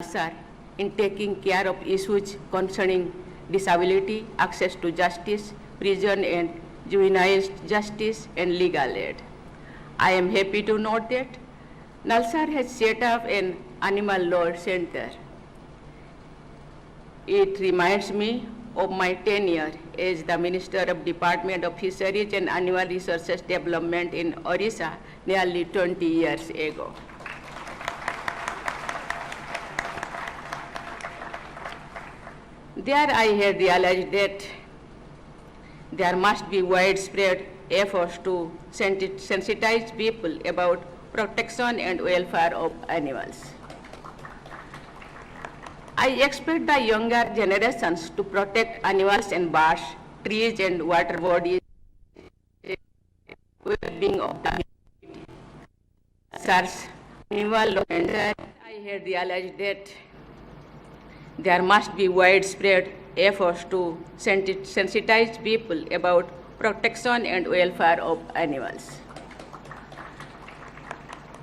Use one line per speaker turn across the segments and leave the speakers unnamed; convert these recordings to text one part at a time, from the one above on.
Sir, in taking care of issues concerning disability, access to justice, prison and juvenile justice, and legal aid. I am happy to note that Nalsar has set up an animal law center. It reminds me of my tenure as the Minister of Department of Fisheries and Animal Resources Development in Orissa nearly 20 years ago. There I had realized that there must be widespread efforts to sensitize people about protection and welfare of animals. I expect the younger generations to protect animals and birds, trees and water bodies, well-being of the community. Such animal law center, I had realized that there must be widespread efforts to sensitize people about protection and welfare of animals.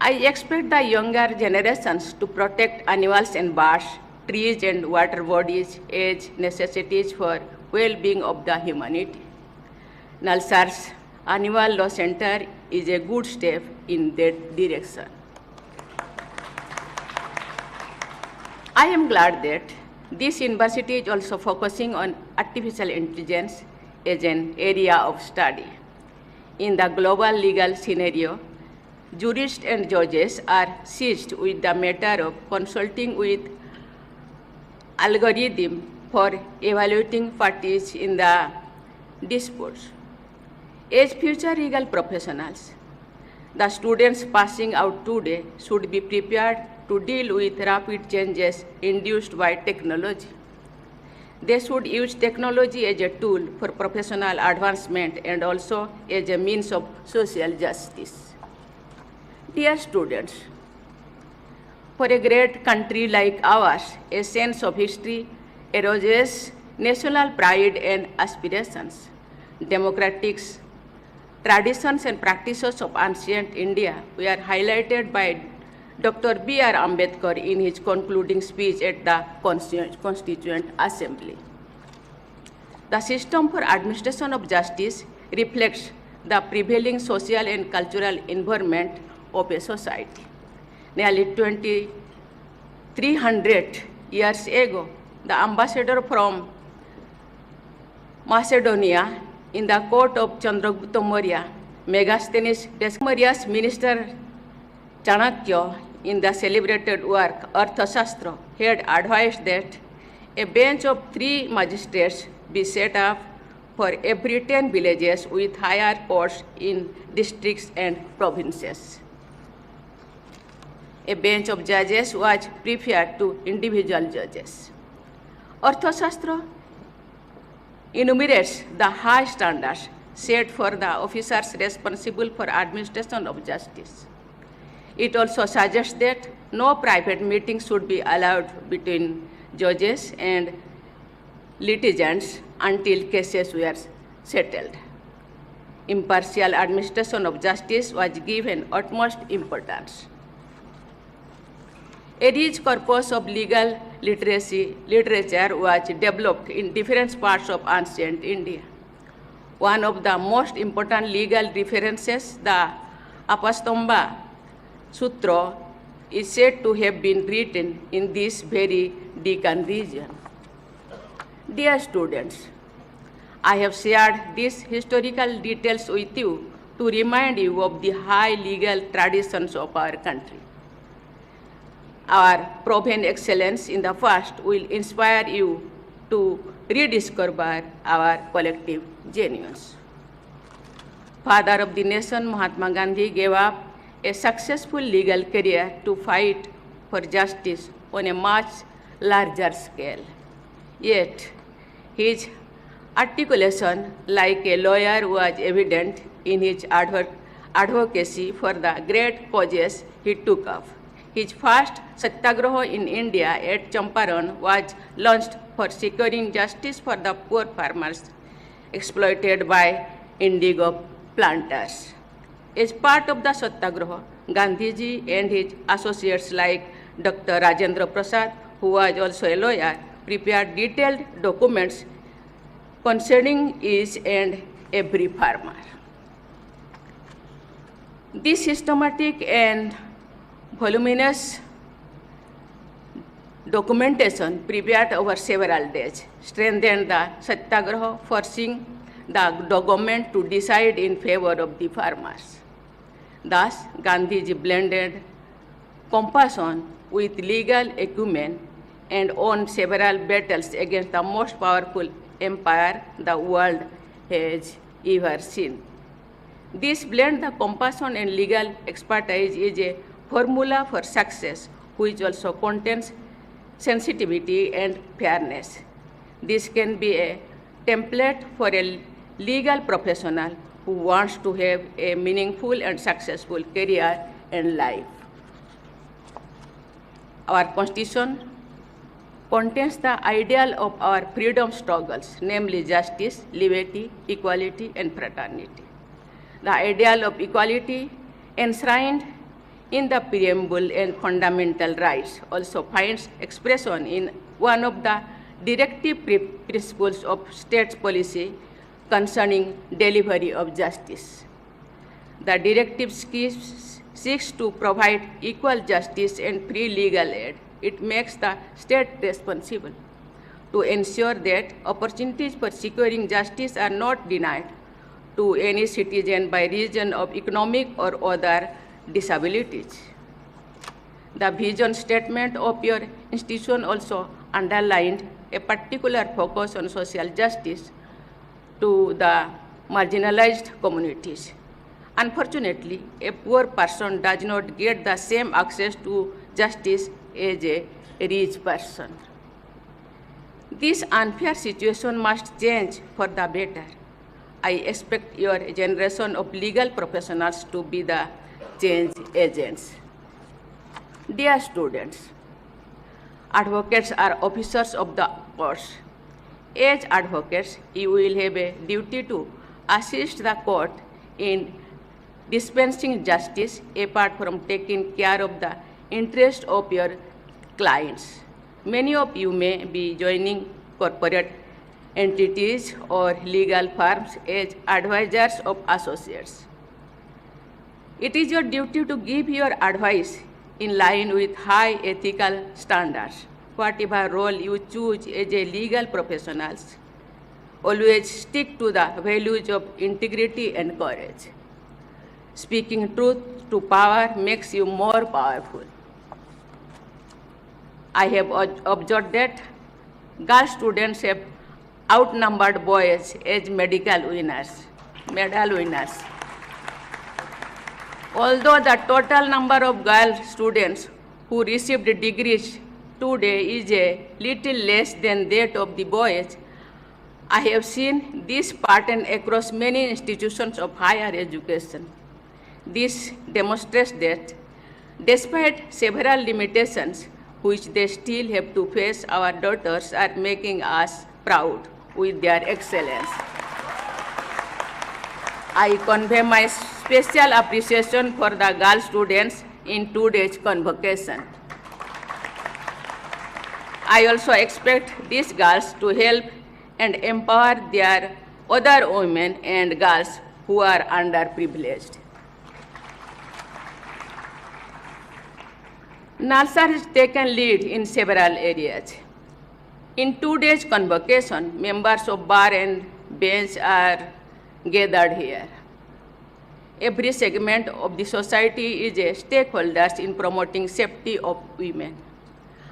I expect the younger generations to protect animals and birds, trees and water bodies as necessities for well-being of the humanity. Nalsar's Animal Law Center is a good step in that direction. I am glad that this university is also focusing on artificial intelligence as an area of study. In the global legal scenario, jurists and judges are seized with the matter of consulting with algorithm for evaluating parties in the disputes. As future legal professionals, the students passing out today should be prepared to deal with rapid changes induced by technology. They should use technology as a tool for professional advancement and also as a means of social justice. Dear students, for a great country like ours, a sense of history erodes national pride and aspirations. Democratic traditions and practices of ancient India were highlighted by Dr. B.R. Ambedkar in his concluding speech at the Constituent Assembly. The system for administration of justice reflects the prevailing social and cultural environment of a society. Nearly 2,300 years ago, the ambassador from Macedonia in the court of Chandragupta Maurya, Megasthenes Maurya's minister Chanakya, in the celebrated work Arthashastra, had advised that a bench of 3 magistrates be set up for every 10 villages with higher courts in districts and provinces. A bench of judges was preferred to individual judges. Arthashastra enumerates the high standards set for the officers responsible for administration of justice. It also suggests that no private meetings should be allowed between judges and litigants until cases were settled. Impartial administration of justice was given utmost importance. A rich corpus of legal literature was developed in different parts of ancient India. One of the most important legal references, the Apastamba Sutra, is said to have been written in this very Deccan region. Dear students, I have shared these historical details with you to remind you of the high legal traditions of our country. Our proven excellence in the past will inspire you to rediscover our collective genius. Father of the nation, Mahatma Gandhi gave up a successful legal career to fight for justice on a much larger scale. Yet, his articulation like a lawyer was evident in his advocacy for the great causes he took up. His first satyagraha in India at Champaran was launched for securing justice for the poor farmers exploited by indigo planters. As part of the satyagraha, Gandhiji and his associates like Dr. Rajendra Prasad who was also a lawyer, prepared detailed documents concerning each and every farmer. This systematic and voluminous documentation prepared over several days strengthened the satyagraha, forcing the government to decide in favor of the farmers. Thus, Gandhiji blended compassion with legal acumen and won several battles against the most powerful empire the world has ever seen. This blend of compassion and legal expertise is a formula for success, which also contains sensitivity and fairness. This can be a template for a legal professional who wants to have a meaningful and successful career and life. Our Constitution contains the ideal of our freedom struggles, namely justice, liberty, equality, and fraternity. The ideal of equality enshrined in the preamble and fundamental rights also finds expression in one of the directive principles of state policy concerning delivery of justice. The directive seeks to provide equal justice and free legal aid. It makes the state responsible to ensure that opportunities for securing justice are not denied to any citizen by reason of economic or other disabilities. The vision statement of your institution also underlined a particular focus on social justice to the marginalized communities. Unfortunately, a poor person does not get the same access to justice as a rich person. This unfair situation must change for the better. I expect your generation of legal professionals to be the change agents. Dear students, advocates are officers of the courts. As advocates, you will have a duty to assist the court in dispensing justice apart from taking care of the interest of your clients. Many of you may be joining corporate entities or legal firms as advisors of associates. It is your duty to give your advice in line with high ethical standards. Whatever role you choose as a legal professionals, always stick to the values of integrity and courage. Speaking truth to power makes you more powerful. I have observed that girl students have outnumbered boys as medal winners. Although the total number of girl students who received degrees today is a little less than that of the boys, I have seen this pattern across many institutions of higher education. This demonstrates that despite several limitations which they still have to face, our daughters are making us proud with their excellence. I convey my special appreciation for the girl students in today's convocation. I also expect these girls to help and empower their other women and girls who are underprivileged. Nalsar has taken lead in several areas. In today's convocation, members of bar and bench are gathered here. Every segment of the society is a stakeholder in promoting safety of women.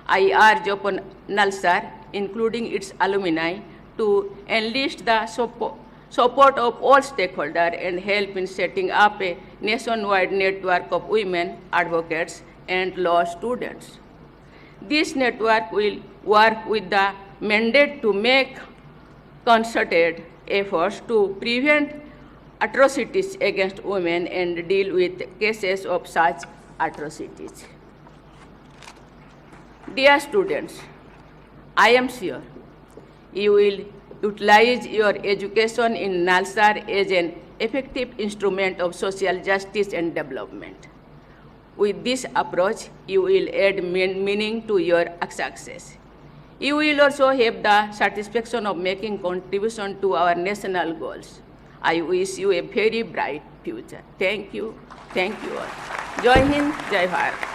I urge upon Nalsar, including its alumni, to enlist the support of all stakeholders and help in setting up a nationwide network of women advocates and law students. This network will work with the mandate to make concerted efforts to prevent atrocities against women and deal with cases of such atrocities. Dear students, I am sure you will utilize your education in Nalsar as an effective instrument of social justice and development. With this approach, you will add meaning to your success. You will also have the satisfaction of making contribution to our national goals. I wish you a very bright future. Thank you. Thank you all. Jai Hind, Jai Bharat.